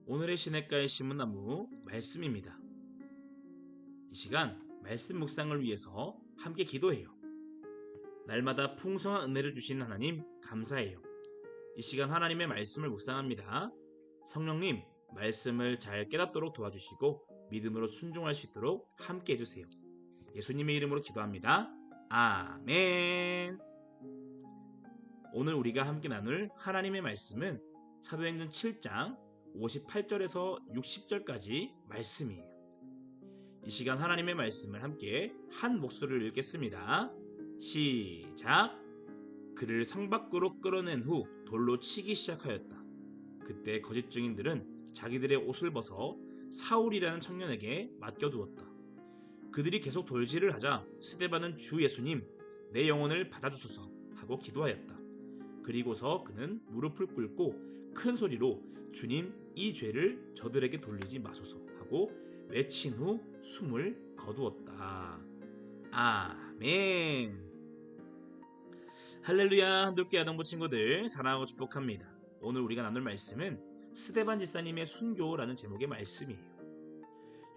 오늘의 시냇가의 신문나무 말씀입니다. 이 시간 말씀 묵상을 위해서 함께 기도해요. 날마다 풍성한 은혜를 주시는 하나님 감사해요. 이 시간 하나님의 말씀을 묵상합니다. 성령님, 말씀을 잘 깨닫도록 도와주시고 믿음으로 순종할 수 있도록 함께 해주세요. 예수님의 이름으로 기도합니다. 아멘. 오늘 우리가 함께 나눌 하나님의 말씀은 사도행전 7장 58절에서 60절까지 말씀이에요. 이 시간 하나님의 말씀을 함께 한 목소리로 읽겠습니다. 시작! 그를 성 밖으로 끌어낸 후 돌로 치기 시작하였다. 그때 거짓 증인들은 자기들의 옷을 벗어 사울이라는 청년에게 맡겨두었다. 그들이 계속 돌질을 하자 스데반은 주 예수님, 내 영혼을 받아주소서 하고 기도하였다. 그리고서 그는 무릎을 꿇고 큰 소리로 주님, 이 죄를 저들에게 돌리지 마소서 하고 외친 후 숨을 거두었다. 아멘. 할렐루야. 한독교 아동부 친구들 사랑하고 축복합니다. 오늘 우리가 나눌 말씀은 스데반 집사님의 순교라는 제목의 말씀이에요.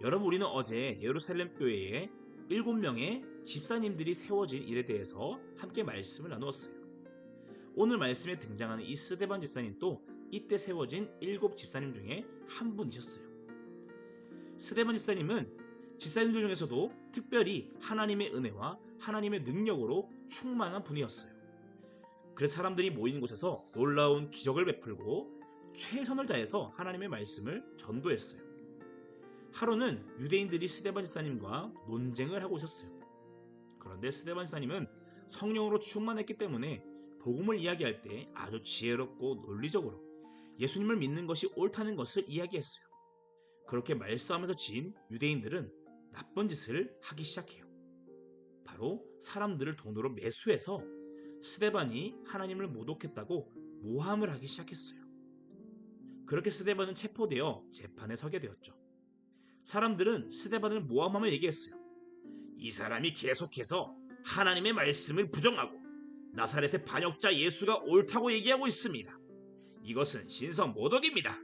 여러분, 우리는 어제 예루살렘 교회에 7명의 집사님들이 세워진 일에 대해서 함께 말씀을 나누었어요. 오늘 말씀에 등장하는 이 스데반 집사님도 이때 세워진 7 집사님 중에 한 분이셨어요. 스데반 집사님은 집사님들 중에서도 특별히 하나님의 은혜와 하나님의 능력으로 충만한 분이었어요. 그래서 사람들이 모인 곳에서 놀라운 기적을 베풀고 최선을 다해서 하나님의 말씀을 전도했어요. 하루는 유대인들이 스데반 집사님과 논쟁을 하고 있었어요. 그런데 스데반 집사님은 성령으로 충만했기 때문에 복음을 이야기할 때 아주 지혜롭고 논리적으로 예수님을 믿는 것이 옳다는 것을 이야기했어요. 그렇게 말싸움에서 진 유대인들은 나쁜 짓을 하기 시작해요. 바로 사람들을 돈으로 매수해서 스데반이 하나님을 모독했다고 모함을 하기 시작했어요. 그렇게 스데반은 체포되어 재판에 서게 되었죠. 사람들은 스데반을 모함하며 얘기했어요. 이 사람이 계속해서 하나님의 말씀을 부정하고 나사렛의 반역자 예수가 옳다고 얘기하고 있습니다. 이것은 신성 모독입니다.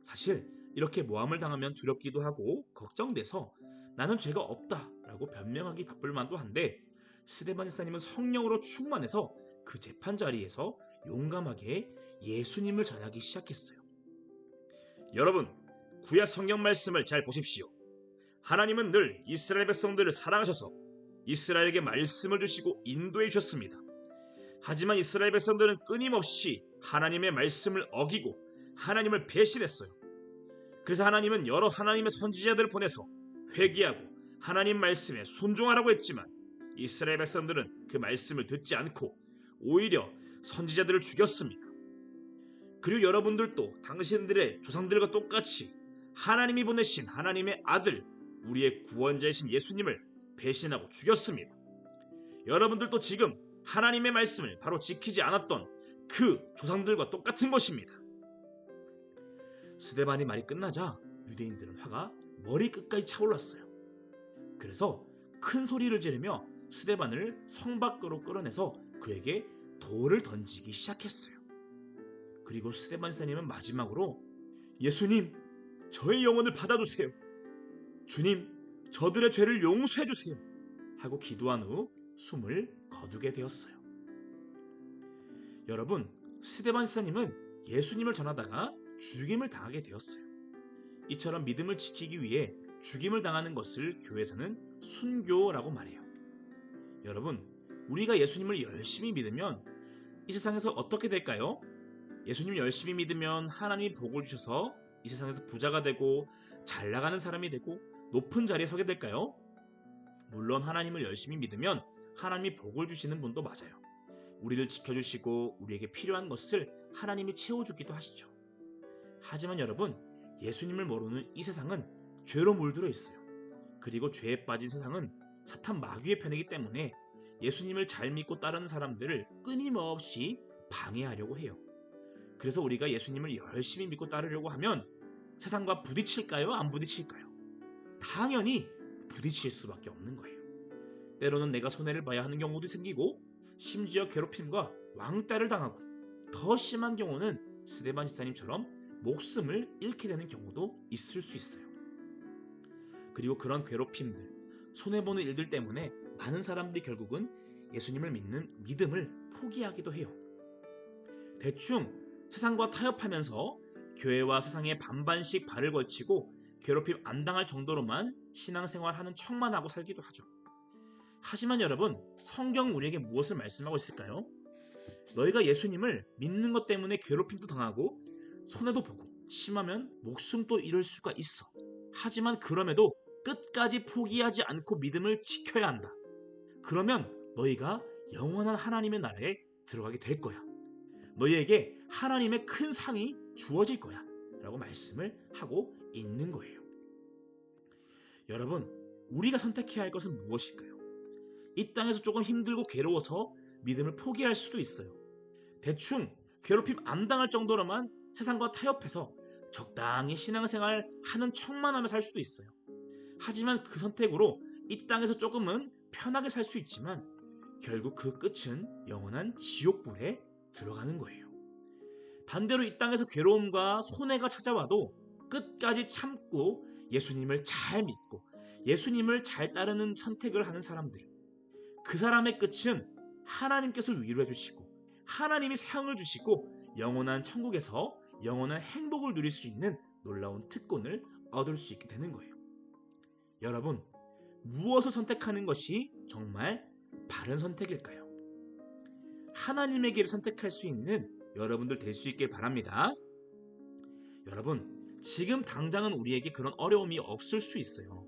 사실 이렇게 모함을 당하면 두렵기도 하고 걱정돼서 나는 죄가 없다라고 변명하기 바쁠 만도 한데 스데반 집사님은 성령으로 충만해서 그 재판 자리에서 용감하게 예수님을 전하기 시작했어요. 여러분, 구약 성경 말씀을 잘 보십시오. 하나님은 늘 이스라엘 백성들을 사랑하셔서 이스라엘에게 말씀을 주시고 인도해 주셨습니다. 하지만 이스라엘 백성들은 끊임없이 하나님의 말씀을 어기고 하나님을 배신했어요. 그래서 하나님은 여러 하나님의 선지자들을 보내서 회개하고 하나님 말씀에 순종하라고 했지만 이스라엘 백성들은 그 말씀을 듣지 않고 오히려 선지자들을 죽였습니다. 그리고 여러분들도 당신들의 조상들과 똑같이 하나님이 보내신 하나님의 아들, 우리의 구원자이신 예수님을 배신하고 죽였습니다. 여러분들도 지금 하나님의 말씀을 바로 지키지 않았던 그 조상들과 똑같은 것입니다. 스데반의 말이 끝나자 유대인들은 화가 머리끝까지 차올랐어요. 그래서 큰 소리를 지르며 스데반을 성 밖으로 끌어내서 그에게 돌을 던지기 시작했어요. 그리고 스데반 집사님은 마지막으로 예수님, 저의 영혼을 받아주세요. 주님, 저들의 죄를 용서해 주세요. 하고 기도한 후 숨을 거두게 되었어요. 여러분, 스데반 집사님은 예수님을 전하다가 죽임을 당하게 되었어요. 이처럼 믿음을 지키기 위해 죽임을 당하는 것을 교회에서는 순교라고 말해요. 여러분, 우리가 예수님을 열심히 믿으면 이 세상에서 어떻게 될까요? 예수님을 열심히 믿으면 하나님이 복을 주셔서 이 세상에서 부자가 되고 잘 나가는 사람이 되고 높은 자리에 서게 될까요? 물론 하나님을 열심히 믿으면 하나님이 복을 주시는 분도 맞아요. 우리를 지켜주시고 우리에게 필요한 것을 하나님이 채워주기도 하시죠. 하지만 여러분, 예수님을 모르는 이 세상은 죄로 물들어 있어요. 그리고 죄에 빠진 세상은 사탄 마귀의 편이기 때문에 예수님을 잘 믿고 따르는 사람들을 끊임없이 방해하려고 해요. 그래서 우리가 예수님을 열심히 믿고 따르려고 하면 세상과 부딪힐까요? 안 부딪힐까요? 당연히 부딪힐 수밖에 없는 거예요. 때로는 내가 손해를 봐야 하는 경우도 생기고 심지어 괴롭힘과 왕따를 당하고 더 심한 경우는 스데반 집사님처럼 목숨을 잃게 되는 경우도 있을 수 있어요. 그리고 그런 괴롭힘들, 손해보는 일들 때문에 많은 사람들이 결국은 예수님을 믿는 믿음을 포기하기도 해요. 대충 세상과 타협하면서 교회와 세상에 반반씩 발을 걸치고 괴롭힘 안 당할 정도로만 신앙생활하는 척만 하고 살기도 하죠. 하지만 여러분, 성경은 우리에게 무엇을 말씀하고 있을까요? 너희가 예수님을 믿는 것 때문에 괴롭힘도 당하고 손해도 보고 심하면 목숨도 잃을 수가 있어. 하지만 그럼에도 끝까지 포기하지 않고 믿음을 지켜야 한다. 그러면 너희가 영원한 하나님의 나라에 들어가게 될 거야. 너희에게 하나님의 큰 상이 주어질 거야. 라고 말씀을 하고 있는 거예요. 여러분, 우리가 선택해야 할 것은 무엇일까요? 이 땅에서 조금 힘들고 괴로워서 믿음을 포기할 수도 있어요. 대충 괴롭힘 안 당할 정도로만 세상과 타협해서 적당히 신앙생활 하는 척만 하며 살 수도 있어요. 하지만 그 선택으로 이 땅에서 조금은 편하게 살 수 있지만 결국 그 끝은 영원한 지옥불에 들어가는 거예요. 반대로 이 땅에서 괴로움과 손해가 찾아와도 끝까지 참고 예수님을 잘 믿고 예수님을 잘 따르는 선택을 하는 사람들, 그 사람의 끝은 하나님께서 위로해 주시고 하나님이 상을 주시고 영원한 천국에서 영원한 행복을 누릴 수 있는 놀라운 특권을 얻을 수 있게 되는 거예요. 여러분, 무엇을 선택하는 것이 정말 바른 선택일까요? 하나님의 길을 선택할 수 있는 여러분들 될 수 있길 바랍니다. 여러분, 지금 당장은 우리에게 그런 어려움이 없을 수 있어요.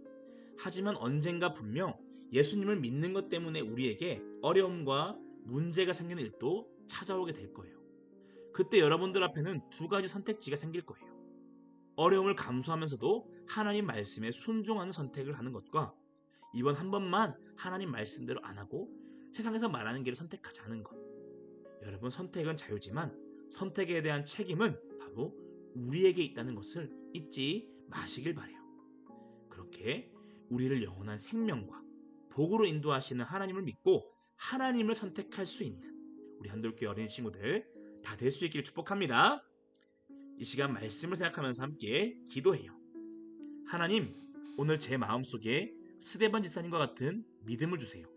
하지만 언젠가 분명 예수님을 믿는 것 때문에 우리에게 어려움과 문제가 생기는 일도 찾아오게 될 거예요. 그때 여러분들 앞에는 두 가지 선택지가 생길 거예요. 어려움을 감수하면서도 하나님 말씀에 순종하는 선택을 하는 것과 이번 한 번만 하나님 말씀대로 안 하고 세상에서 말하는 길을 선택하지 않은 것. 여러분, 선택은 자유지만 선택에 대한 책임은 바로 우리에게 있다는 것을 잊지 마시길 바래요. 그렇게 우리를 영원한 생명과 복으로 인도하시는 하나님을 믿고 하나님을 선택할 수 있는 우리 한돌교회 어린이 친구들 다 될 수 있기를 축복합니다. 이 시간 말씀을 생각하면서 함께 기도해요. 하나님, 오늘 제 마음속에 스데반 집사님과 같은 믿음을 주세요.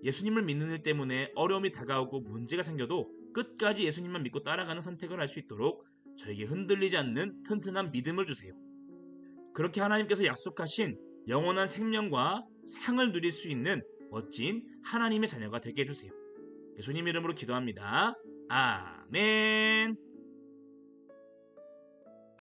예수님을 믿는 일 때문에 어려움이 다가오고 문제가 생겨도 끝까지 예수님만 믿고 따라가는 선택을 할 수 있도록 저에게 흔들리지 않는 튼튼한 믿음을 주세요. 그렇게 하나님께서 약속하신 영원한 생명과 상을 누릴 수 있는 멋진 하나님의 자녀가 되게 해주세요. 예수님 이름으로 기도합니다. 아멘.